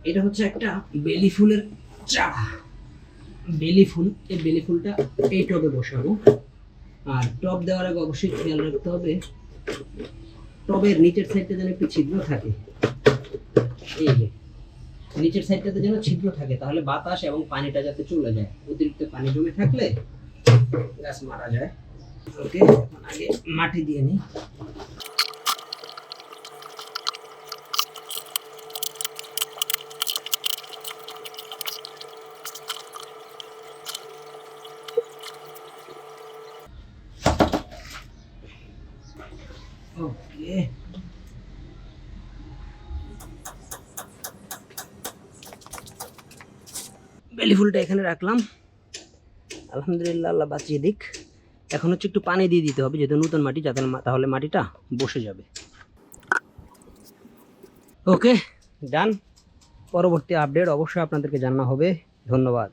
এটা হচ্ছে একটা বেলি ফুলের চারা। বেলি ফুল, এই বেলি ফুলটা এই টবে বসাবো। আর টব দেওয়ার আগে অবশ্যই খেয়াল রাখতে হবে টবের নিচের সাইডটা যেন একটু ছিদ্র থাকে। এই যে নিচের সাইডটাতে যেন ছিদ্র থাকে, তাহলে বাতাস এবং পানিটা যাতে চলে যায়। অতিরিক্ত পানি জমে থাকলে গাছ মারা যায়। ওকে, এখন আগে মাটি দিয়ে নিই। ওকে, বেলি ফুলটা এখানে রাখলাম। আলহামদুলিল্লাহ, আল্লাহ বাঁচিয়ে দিক। এখন হচ্ছে একটু পানি দিয়ে দিতে হবে, যেহেতু নতুন মাটি, যাতে তাহলে মাটিটা বসে যাবে। ওকে, ডান। পরবর্তী আপডেট অবশ্যই আপনাদেরকে জানানো হবে। ধন্যবাদ।